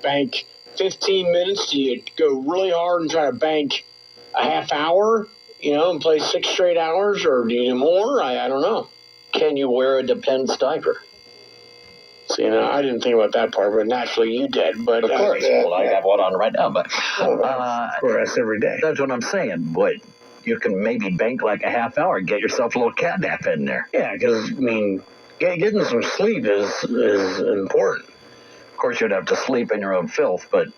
Bank 15 minutes? Do you go really hard and try to bank a half hour, and play 6 straight hours, or do you do more? I don't know. Can you wear a Depends diaper? See, I didn't think about that part, but naturally you did. But of course. Well, I have one on right now, but for us every day. That's what I'm saying. But you can maybe bank like a half hour and get yourself a little cat nap in there. Yeah, because getting some sleep is important. Of course, you'd have to sleep in your own filth, but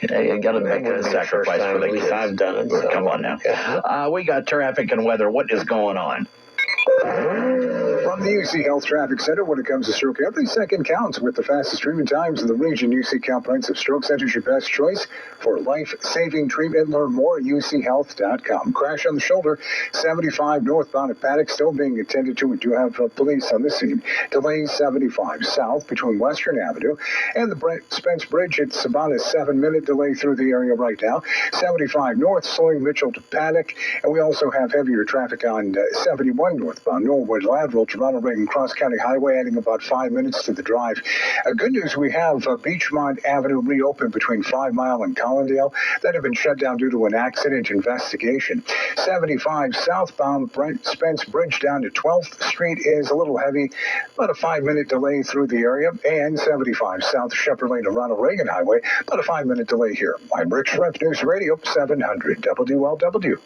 you got to make a sacrifice for the kids. I've done it. So. Come on now. Yeah. We got traffic and weather. What is going on? From the UC Health Traffic Center, when it comes to stroke, every second counts. With the fastest treatment times in the region, UC Comprehensive Stroke Center is your best choice for life-saving treatment. Learn more at uchealth.com. Crash on the shoulder, 75 northbound at Paddock, still being attended to. We do have police on the scene. Delays 75 south between Western Avenue and the Brent Spence Bridge. It's about a 7-minute delay through the area right now. 75 north, slowing Mitchell to Paddock. And we also have heavier traffic on 71 northbound, Norwood Lateral, Toronto Reagan Cross County Highway, adding about 5 minutes to the drive. Good news, we have Beachmont Avenue reopened between 5 Mile and Collindale. That had been shut down due to an accident investigation. 75 southbound Brent Spence Bridge down to 12th Street is a little heavy, about a 5-minute delay through the area. And 75 South Shepherd Lane to Ronald Reagan Highway, about a 5-minute delay here. I'm Rick Shrimp, News Radio 700 WLW.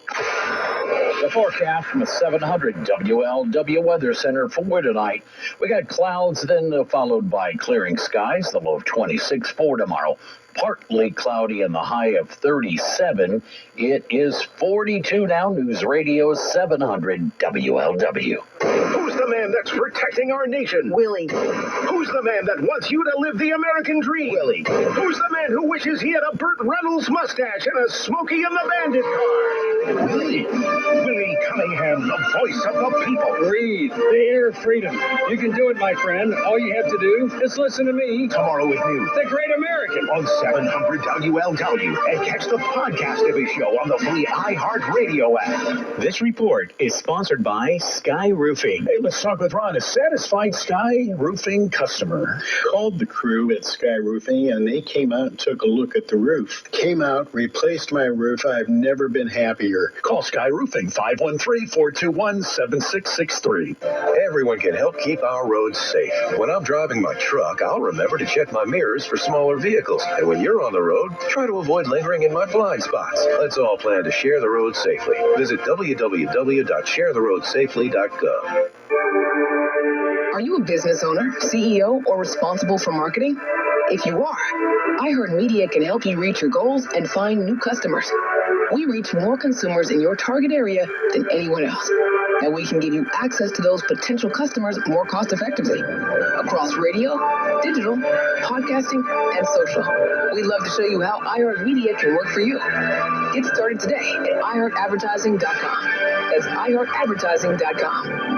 The forecast from the 700 WLW Weather Center for tonight. We got clouds, then followed by clearing skies, the low of 26 for tomorrow. Partly cloudy and the high of 37. It is 42 now. News Radio 700 WLW. Who's the man that's protecting our nation? Willie. Who's the man that wants you to live the American dream? Willie. Who's the man who wishes he had a Burt Reynolds mustache and a Smokey and the Bandit car? Willie. Willie Cunningham, the voice of the people. Breathe. The air of freedom. You can do it, my friend. All you have to do is listen to me. Tomorrow with you, The Great American. on 700 WLW, and catch the podcast of his show on the free iHeartRadio app. This report is sponsored by Sky Roofing. Hey, let's talk with Ron, a satisfied Sky Roofing customer. Called the crew at Sky Roofing, and they came out and took a look at the roof. Came out, replaced my roof. I've never been happier. Call Sky Roofing, 513-421-7663. Everyone can help keep our roads safe. When I'm driving my truck, I'll remember to check my mirrors for smaller vehicles. And when you're on the road, try to avoid lingering in my blind spots. Let's all plan to share the road safely. Visit www.sharetheroadsafely.gov. Are you a business owner, CEO, or responsible for marketing? If you are, iHeartMedia can help you reach your goals and find new customers. We reach more consumers in your target area than anyone else. And we can give you access to those potential customers more cost effectively across radio, digital, podcasting, and social. We'd love to show you how iHeartMedia can work for you. Get started today at iHeartAdvertising.com. That's iHeartAdvertising.com.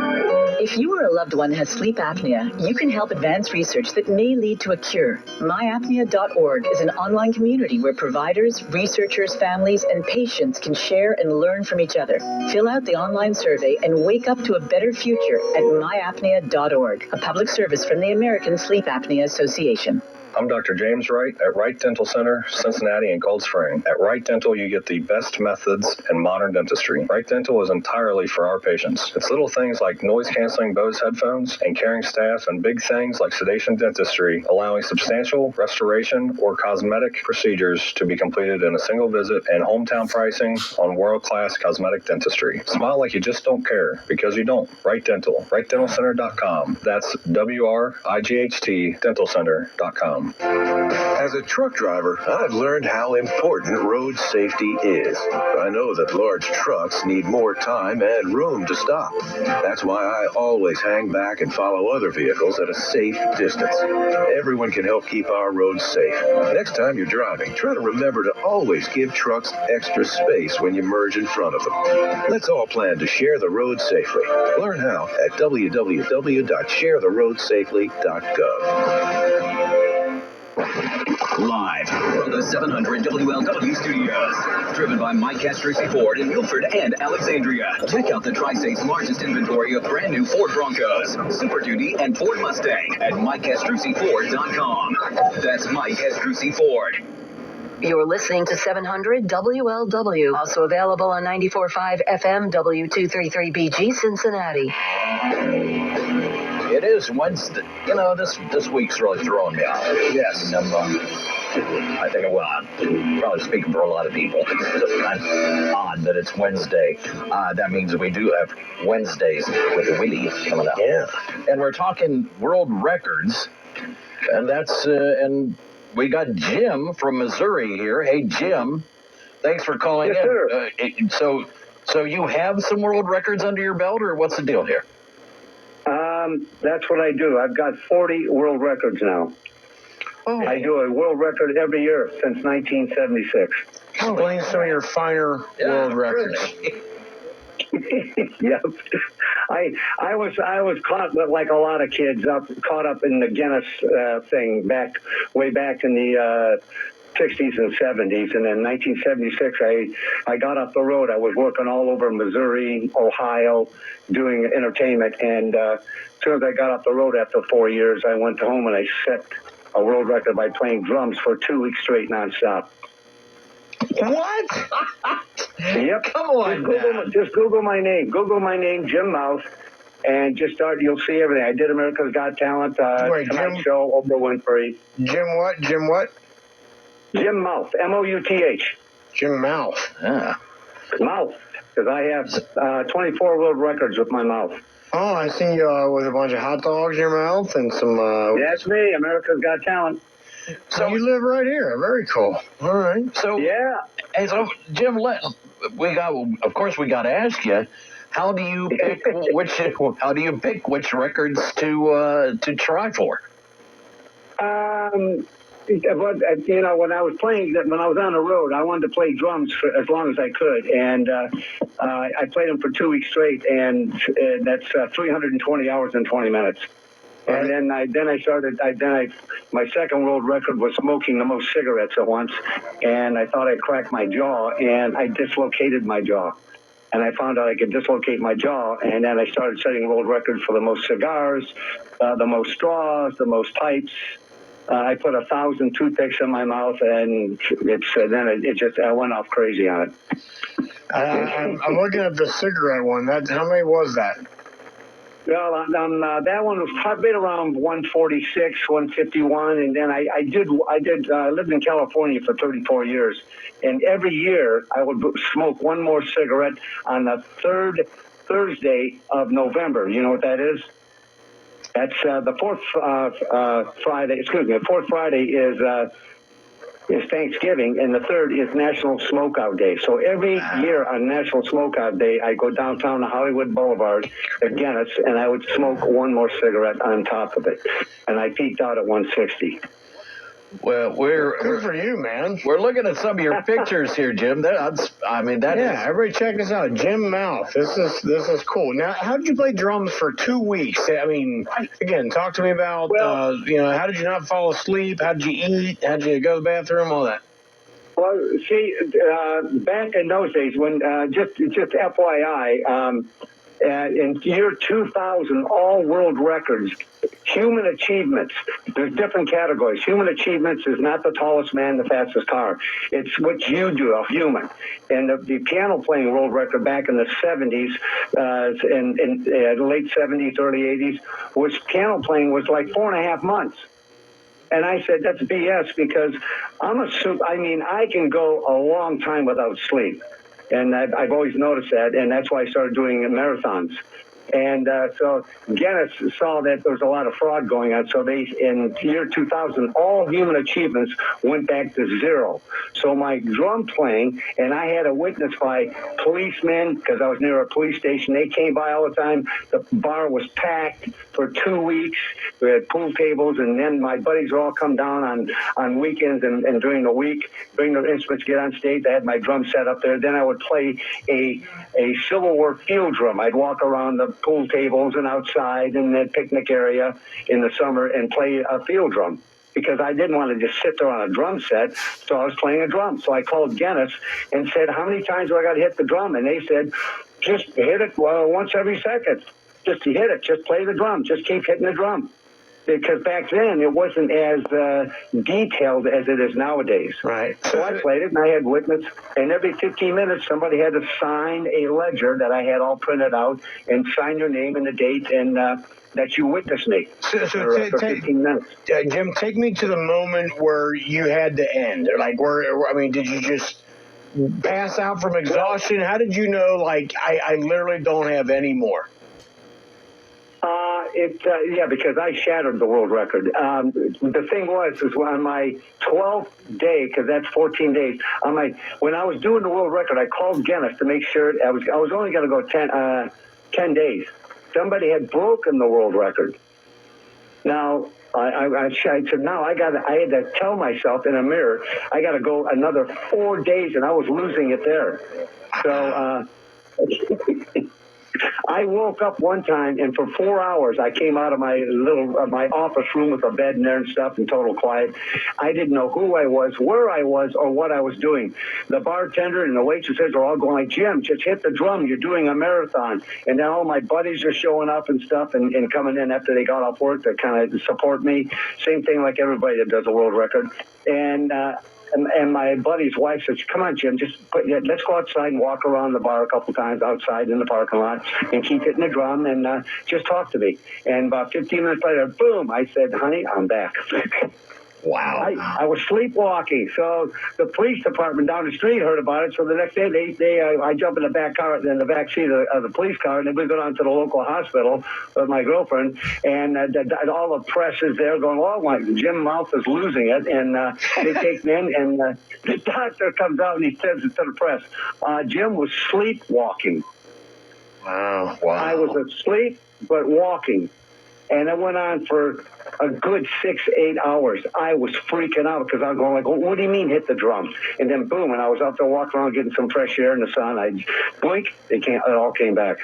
If you or a loved one has sleep apnea, you can help advance research that may lead to a cure. MyApnea.org is an online community where providers, researchers, families, and patients can share and learn from each other. Fill out the online survey and wake up to a better future at MyApnea.org, a public service from the American Sleep Apnea Association. I'm Dr. James Wright at Wright Dental Center, Cincinnati and Cold Spring. At Wright Dental, you get the best methods in modern dentistry. Wright Dental is entirely for our patients. It's little things like noise-canceling Bose headphones and caring staff, and big things like sedation dentistry, allowing substantial restoration or cosmetic procedures to be completed in a single visit, and hometown pricing on world-class cosmetic dentistry. Smile like you just don't care, because you don't. Wright Dental. WrightDentalCenter.com. That's WRIGHT DentalCenter.com. As a truck driver, I've learned how important road safety is. I know that large trucks need more time and room to stop. That's why I always hang back and follow other vehicles at a safe distance. Everyone can help keep our roads safe. Next time you're driving, try to remember to always give trucks extra space when you merge in front of them. Let's all plan to share the road safely. Learn how at www.sharetheroadsafely.gov. Live from the 700 WLW studios. Driven by Mike Castrucci Ford in Milford and Alexandria. Check out the Tri-State's largest inventory of brand new Ford Broncos, Super Duty, and Ford Mustang at MikeCastrucciFord.com. That's Mike Castrucci Ford. You're listening to 700 WLW, also available on 94.5 FM W233BG Cincinnati. It is Wednesday. You know, this week's really throwing me off. Yes. I think, well, I'm probably speaking for a lot of people. It's just kind of odd that it's Wednesday. That means we do have Wednesdays with Willie coming up. Yeah. And we're talking world records. And that's, and we got Jim from Missouri here. Hey, Jim, thanks for calling yes, in. Sir. So you have some world records under your belt, or what's the deal here? That's what I do. I've got 40 world records now. Oh. I do a world record every year since 1976. Explain some of your finer world records. Yep. I was caught, like a lot of kids, caught up in the Guinness thing way back in the 60s and 70s, and in 1976 I got off the road. I was working all over Missouri, Ohio, doing entertainment, and as soon as I got off the road after 4 years, I went home and I set a world record by playing drums for 2 weeks straight nonstop. What? Yep. Come on, just Google my name. Google my name, Jim Mouth, and just start. You'll see everything. I did America's Got Talent, Tonight Show, Oprah Winfrey. Jim what? Jim what? Jim Mouth, M-O-U-T-H. Jim Mouth. Yeah. Mouth, because I have 24 world records with my mouth. Oh, I see you with a bunch of hot dogs in your mouth and some... That's me, America's Got Talent. So you live right here. Very cool. All right. So yeah. Hey, so Jim, of course we got to ask you, how do you pick which records to try for? But, you know, when I was on the road, I wanted to play drums for as long as I could, and I played them for 2 weeks straight, and that's 320 hours and 20 minutes. Right. And then my second world record was smoking the most cigarettes at once, and I thought I cracked my jaw, and I dislocated my jaw. And I found out I could dislocate my jaw, and then I started setting world records for the most cigars, the most straws, the most pipes. I put 1,000 toothpicks in my mouth, and I went off crazy on it. I'm looking at the cigarette one. How many was that? Well, that one was probably around 146, 151, and then I lived in California for 34 years, and every year I would smoke one more cigarette on the third Thursday of November. You know what that is? That's the fourth Friday. Excuse me. The fourth Friday is Thanksgiving, and the third is National Smokeout Day. So every year on National Smokeout Day, I go downtown to Hollywood Boulevard at Guinness, and I would smoke one more cigarette on top of it, and I peaked out at 160. Well, good for you, man. We're looking at some of your pictures here, Jim. Everybody check this out. Jim Mouth. This is cool. Now, how did you play drums for 2 weeks? I mean, again, talk to me about how did you not fall asleep? How did you eat? How did you go to the bathroom? All that. Well, see, back in those days, when just FYI, in year 2000, all world records, human achievements, there's different categories. Human achievements is not the tallest man, the fastest car. It's what you do, a human. And the piano playing world record back in the 70s, in the late 70s, early 80s, piano playing was like 4.5 months. And I said, that's BS, because I can go a long time without sleep. And I've always noticed that, and that's why I started doing marathons. And so Guinness saw that there was a lot of fraud going on. So in year 2000, all human achievements went back to zero. So my drum playing, and I had a witness by policemen, because I was near a police station. They came by all the time. The bar was packed for 2 weeks. We had pool tables, and then my buddies would all come down on weekends and during the week, bring their instruments, get on stage. I had my drum set up there. Then I would play a Civil War field drum. I'd walk around the pool tables and outside in the picnic area in the summer and play a field drum. because I didn't want to just sit there on a drum set, so I was playing a drum. So I called Guinness and said, how many times do I got to hit the drum? And they said, just hit it once every second. Just hit it. Just play the drum. Just keep hitting the drum. Because back then, it wasn't as detailed as it is nowadays. Right. So I played it, and I had witness. And every 15 minutes, somebody had to sign a ledger that I had all printed out and sign your name and the date and that you witnessed me for 15 minutes. Jim, take me to the moment where you had to end. Like, did you just pass out from exhaustion? How did you know, like, I literally don't have any more? Because I shattered the world record. The thing was on my 12th day, because that's 14 days. When I was doing the world record, I called Guinness to make sure I was only going to go 10 days. Somebody had broken the world record. Now I said, now I had to tell myself in a mirror, I got to go another 4 days, and I was losing it there. So. I woke up one time, and for 4 hours, I came out of my my office room with a bed in there and stuff in total quiet. I didn't know who I was, where I was, or what I was doing. The bartender and the waitresses are all going like, Jim, just hit the drum. You're doing a marathon. And then all my buddies are showing up and stuff and coming in after they got off work to kind of support me. Same thing like everybody that does a world record. And my buddy's wife says, come on, Jim, let's go outside and walk around the bar a couple times outside in the parking lot and keep hitting the drum and just talk to me. And about 15 minutes later, boom, I said, honey, I'm back. Wow. I was sleepwalking. So the police department down the street heard about it. So the next day, I jump in the back seat of the police car, and then we go down to the local hospital with my girlfriend, and all the press is there going, oh, my Jim Mouth is losing it. And they take me in, and the doctor comes out and he says to the press, Jim was sleepwalking. Wow. I was asleep but walking. And it went on for a good 6-8 hours. I was freaking out because I was going like, what do you mean hit the drum? And then boom, and I was out there walking around getting some fresh air in the sun. I blink, it all came back.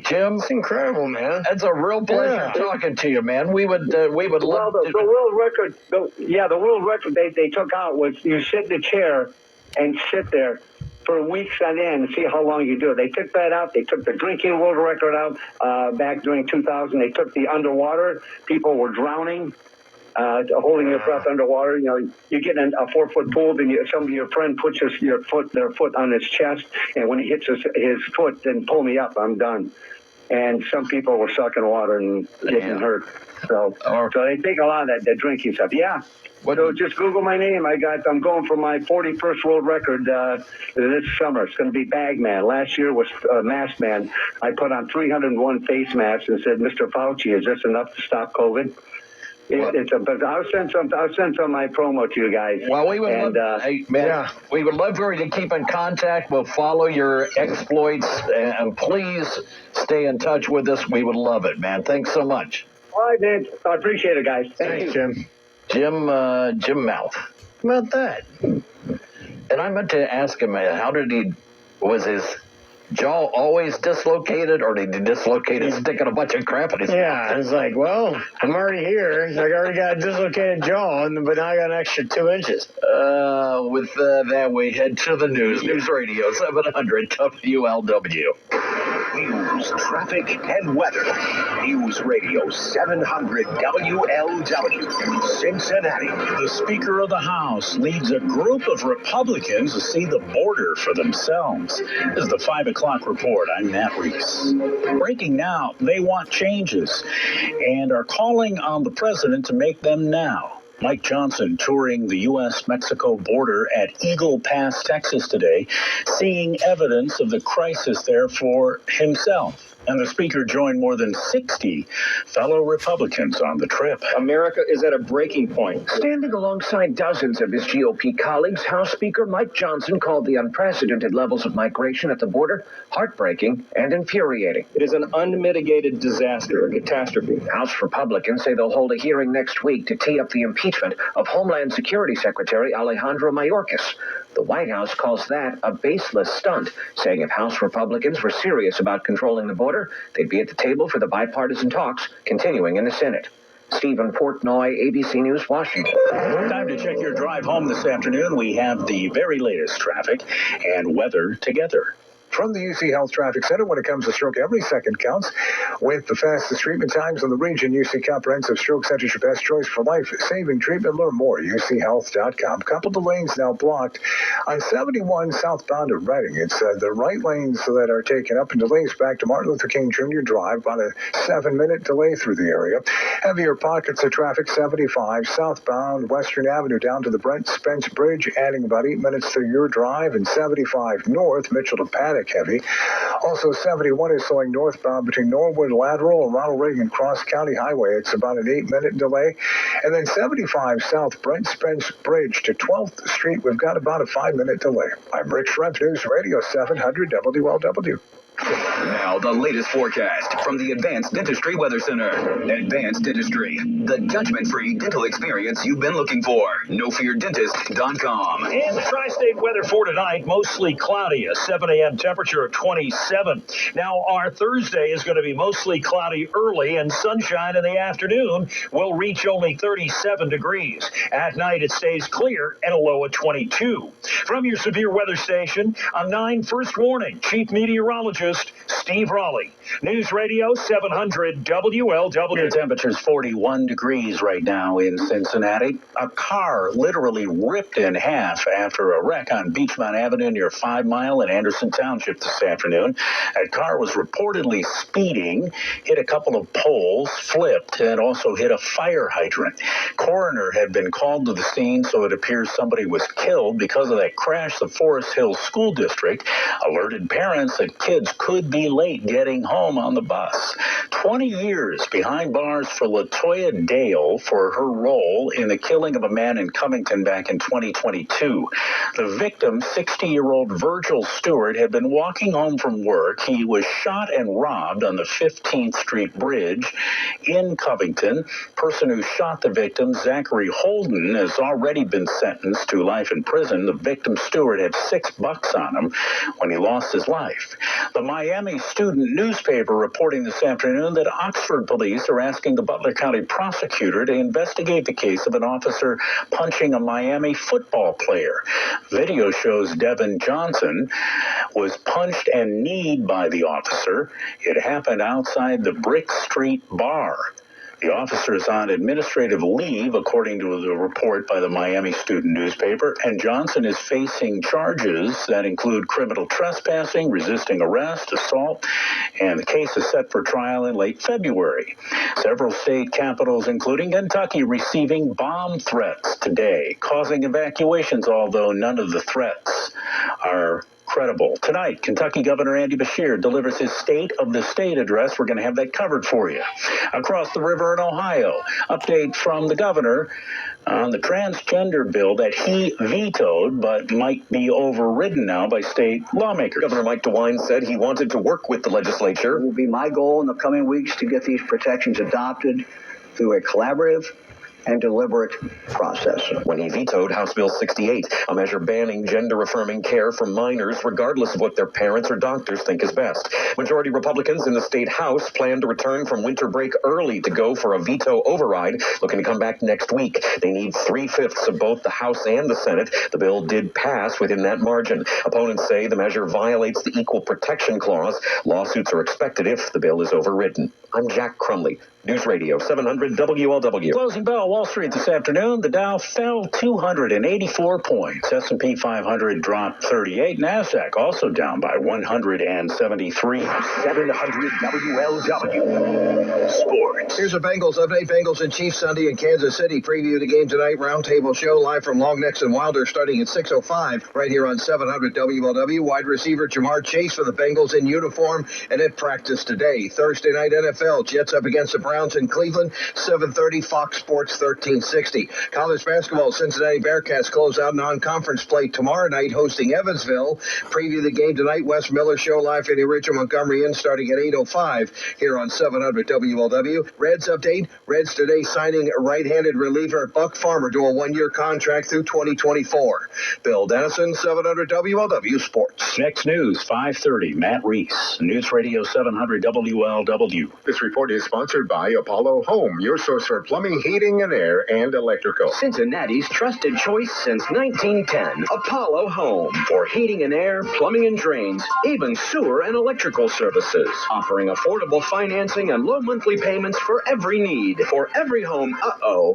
Jim, it's incredible, man. It's a real pleasure talking to you, man. We would love the world record. The world record they took out was you sit in a chair and sit there for weeks on end and see how long you do it. They took that out. They took the drinking world record out back during 2000. They took the underwater. People were drowning, holding your breath underwater. You know, you get in a 4-foot pool, then your friend puts their foot on his chest, and when he hits his foot, then pull me up, I'm done. And some people were sucking water and getting hurt. So they take a lot of that drinking stuff. Yeah. So just Google my name. I'm going for my 41st world record this summer. It's going to be Bagman. Last year was Mask Man. I put on 301 face masks and said, Mr. Fauci, is this enough to stop COVID? But I'll send some of my promo to you guys. Well, we would love for you to keep in contact. We'll follow your exploits, and please stay in touch with us. We would love it, man. Thanks so much. All right, man. I appreciate it, guys. Thanks, Jim. Jim Mouth. How about that? And I meant to ask him, was his jaw always dislocated, or did he dislocate it sticking a bunch of crap in his mouth? Yeah, it's like, well, I'm already here. I already got a dislocated jaw, but now I got an extra 2 inches. With that, we head to the news. News Radio 700 WLW. News, traffic, and weather. News Radio 700 WLW, Cincinnati. The Speaker of the House leads a group of Republicans to see the border for themselves. This is the 5 o'clock report. I'm Matt Reese. Breaking now, they want changes and are calling on the president to make them now. Mike Johnson touring the U.S.-Mexico border at Eagle Pass, Texas today, seeing evidence of the crisis there for himself. And the speaker joined more than 60 fellow Republicans on the trip. America is at a breaking point. Standing alongside dozens of his GOP colleagues, House Speaker Mike Johnson called the unprecedented levels of migration at the border heartbreaking and infuriating. It is an unmitigated disaster, a catastrophe. House Republicans say they'll hold a hearing next week to tee up the impeachment of Homeland Security Secretary Alejandro Mayorkas. The White House calls that a baseless stunt, saying if House Republicans were serious about controlling the border, they'd be at the table for the bipartisan talks continuing in the Senate. Stephen Portnoy, ABC News, Washington. Time to check your drive home this afternoon. We have the very latest traffic and weather together. From the UC Health Traffic Center, when it comes to stroke, every second counts. With the fastest treatment times in the region, UC Comprehensive Stroke Center is your best choice for life-saving treatment. Learn more, uchealth.com. Couple of lanes now blocked on 71 southbound of Reading. It's the right lanes that are taken up, and delays back to Martin Luther King Jr. Drive, about a 7-minute delay through the area. Heavier pockets of traffic, 75 southbound Western Avenue down to the Brent Spence Bridge, adding about 8 minutes to your drive, and 75 north, Mitchell to Paddock heavy. Also, 71 is slowing northbound between Norwood Lateral and Ronald Reagan Cross County Highway. It's about an 8-minute delay. And then 75 south Brent Spence Bridge to 12th Street, we've got about a 5-minute delay. I'm Rich Shrimp, News Radio 700 WLW. Now, the latest forecast from the Advanced Dentistry Weather Center. Advanced Dentistry, the judgment-free dental experience you've been looking for. NoFearDentist.com. And the tri-state weather for tonight, mostly cloudy, a 7 a.m. temperature of 27. Now, our Thursday is going to be mostly cloudy early, and sunshine in the afternoon will reach only 37 degrees. At night, it stays clear and a low of 22. From your severe weather station, a 9 first warning, Chief Meteorologist Steve Raleigh. News Radio 700 WLW. Your temperature's 41 degrees right now in Cincinnati. A car literally ripped in half after a wreck on Beachmont Avenue near 5 Mile in Anderson Township this afternoon. That car was reportedly speeding, hit a couple of poles, flipped, and also hit a fire hydrant. Coroner had been called to the scene, so it appears somebody was killed. Because of that crash, the Forest Hills School District alerted parents that kids could be late getting home on the bus. 20 years behind bars for LaToya Dale for her role in the killing of a man in Covington back in 2022. The victim, 60-year-old Virgil Stewart, had been walking home from work. He was shot and robbed on the 15th Street Bridge in Covington. Person who shot the victim, Zachary Holden, has already been sentenced to life in prison. The victim, Stewart, had $6 on him when he lost his life. The Miami student newspaper reporting this afternoon that Oxford police are asking the Butler County prosecutor to investigate the case of an officer punching a Miami football player. Video shows Devin Johnson was punched and kneed by the officer. It happened outside the Brick Street bar. The officer is on administrative leave, according to the report by the Miami student newspaper, and Johnson is facing charges that include criminal trespassing, resisting arrest, assault, and the case is set for trial in late February. Several state capitals, including Kentucky, receiving bomb threats today, causing evacuations, although none of the threats are credible. Tonight, Kentucky Governor Andy Beshear delivers his State of the State address. We're going to have that covered for you. Across the river in Ohio, update from the governor on the transgender bill that he vetoed but might be overridden now by state lawmakers. Governor Mike DeWine said he wanted to work with the legislature. It will be my goal in the coming weeks to get these protections adopted through a collaborative and deliberate process. When he vetoed House Bill 68, a measure banning gender-affirming care for minors regardless of what their parents or doctors think is best. Majority Republicans in the state House plan to return from winter break early to go for a veto override, looking to come back next week. They need 3/5 of both the House and the Senate. The bill did pass within that margin. Opponents say the measure violates the Equal Protection Clause. Lawsuits are expected if the bill is overridden. I'm Jack Crumley, News Radio 700 WLW. Closing bell, Wall Street this afternoon. The Dow fell 284 points. S&P 500 dropped 38. NASDAQ also down by 173. 700 WLW. Sports. Here's a Bengals update. Bengals and Chiefs Sunday in Kansas City. Preview the game tonight. Roundtable show live from Long Necks and Wilder starting at 6:05 right here on 700 WLW. Wide receiver Jamar Chase for the Bengals in uniform and at practice today. Thursday night NFL. Jets up against the Browns in Cleveland. 7:30 Fox Sports 1360. College basketball, Cincinnati Bearcats close out non-conference play tomorrow night, hosting Evansville. Preview the game tonight, Wes Miller Show live in the Richard Montgomery Inn starting at 8:05 here on 700 WLW. Reds update. Reds today signing right-handed reliever Buck Farmer to a one-year contract through 2024. Bill Dennison, 700 WLW Sports. Next news, 5:30, Matt Reese, News Radio 700 WLW. This report is sponsored by Apollo Home, your source for plumbing, heating, and air, and electrical. Cincinnati's trusted choice since 1910. Apollo Home. For heating and air, plumbing and drains, even sewer and electrical services. Offering affordable financing and low monthly payments for every need. For every home,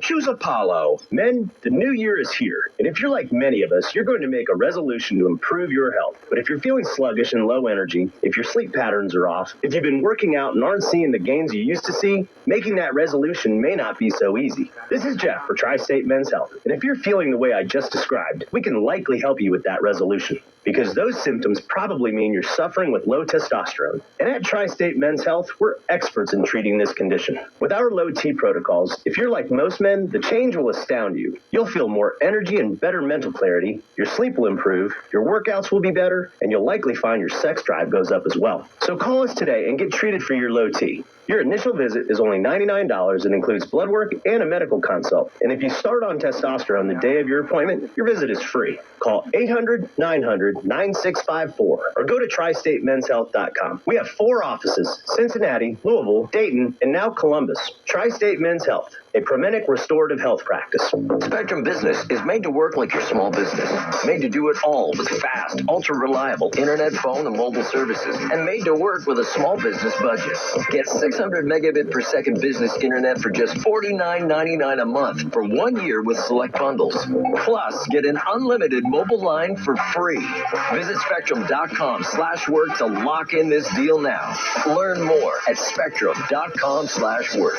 choose Apollo. Men, the new year is here. And if you're like many of us, you're going to make a resolution to improve your health. But if you're feeling sluggish and low energy, if your sleep patterns are off, if you've been working out and aren't seeing the gains you used to see, making that resolution may not be so easy. This is Jeff for Tri-State Men's Health. And if you're feeling the way I just described, we can likely help you with that resolution. Because those symptoms probably mean you're suffering with low testosterone. And at Tri-State Men's Health, we're experts in treating this condition. With our low T protocols, if you're like most men, the change will astound you. You'll feel more energy and better mental clarity, your sleep will improve, your workouts will be better, and you'll likely find your sex drive goes up as well. So call us today and get treated for your low T. Your initial visit is only $99 and includes blood work and a medical consult. And if you start on testosterone the day of your appointment, your visit is free. Call 800-900-9654 or go to tristatemenshealth.com. We have 4 offices: Cincinnati, Louisville, Dayton, and now Columbus. Tri-State Men's Health, a Promenic restorative health practice. Spectrum Business is made to work like your small business. Made to do it all with fast, ultra-reliable internet, phone, and mobile services. And made to work with a small business budget. Get 600 megabit per second business internet for just $49.99 a month for 1 year with select bundles. Plus, get an unlimited mobile line for free. Visit spectrum.com/work to lock in this deal now. Learn more at spectrum.com/work.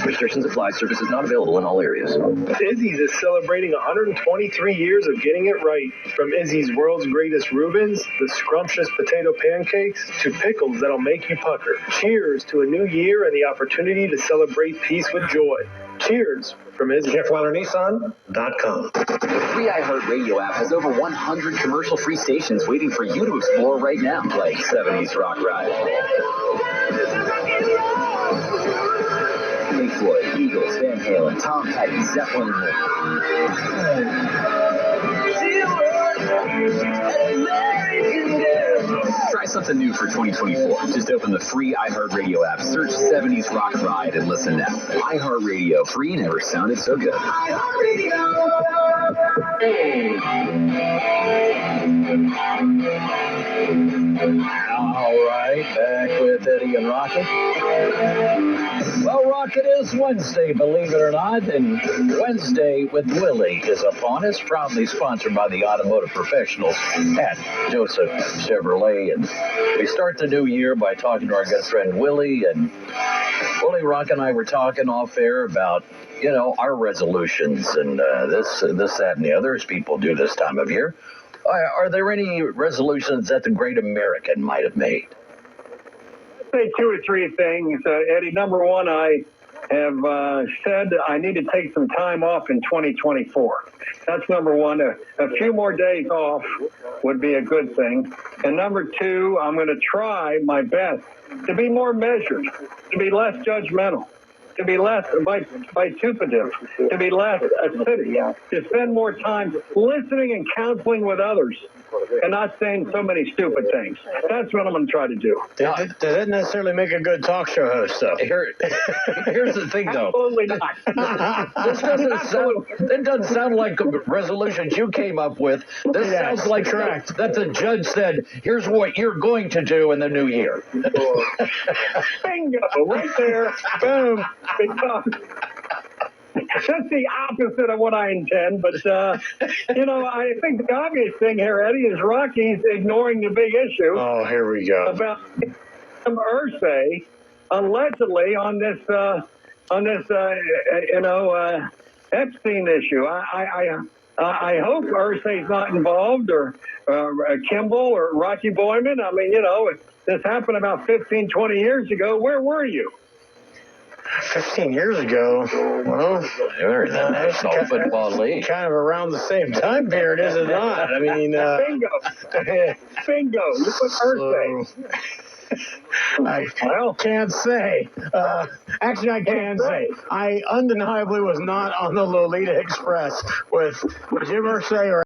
Restrictions apply. Service is not available in all areas. Izzy's is celebrating 123 years of getting it right. From Izzy's World's Greatest Reubens, the scrumptious potato pancakes, to pickles that'll make you pucker. Cheers to a new year and the opportunity to celebrate peace with joy. Cheers from Izzy. JeffWilderNissan.com. The free iHeartRadio app has over 100 commercial-free stations waiting for you to explore right now. Like 70s Rock Ride, Pink Floyd, Eagles, Van Halen, Tom Petty, Zeppelin, and more. Try something new for 2024. Just open the free iHeartRadio app, search 70s Rock Ride, and listen now. iHeartRadio, free never sounded so good. All right, back with Eddie and Rocket. Well, Rocket, is Wednesday, believe it or not, and Wednesday with Willie is upon us, proudly sponsored by the automotive professionals at Joseph Chevrolet. And we start the new year by talking to our good friend Willie, and Willie, Rock, and I were talking off air about, you know, our resolutions and this, that, and the other, as people do this time of year. Are there any resolutions that the great American might have made? I'd say 2 or 3 things, Eddie. Number one, I have said I need to take some time off in 2024. That's number one. A few more days off would be a good thing. And number 2, I'm going to try my best to be more measured, to be less judgmental, to be less vituperative, to be less acidic, to spend more time listening and counseling with others and not saying so many stupid things. That's what I'm going to try to do. Does that necessarily make a good talk show host, though? Here's the thing, though. Absolutely not. It doesn't sound like resolutions you came up with. This sounds like that the judge said, here's what you're going to do in the new year. Bingo! Right there. Boom. That's the opposite of what I intend, but, you know, I think the obvious thing here, Eddie, is Rocky's ignoring the big issue. Oh, here we go. About some Irsay, allegedly, on this Epstein issue. I hope Irsay's not involved, or Kimball, or Rocky Boyman. I mean, you know, this happened about 15, 20 years ago. Where were you? 15 years ago. Well, they were in the National Football League. Kind of around the same time period, is it not? I mean, bingo. You put birthday. I can't say. Actually, I can say. I undeniably was not on the Lolita Express with Jim Irsay or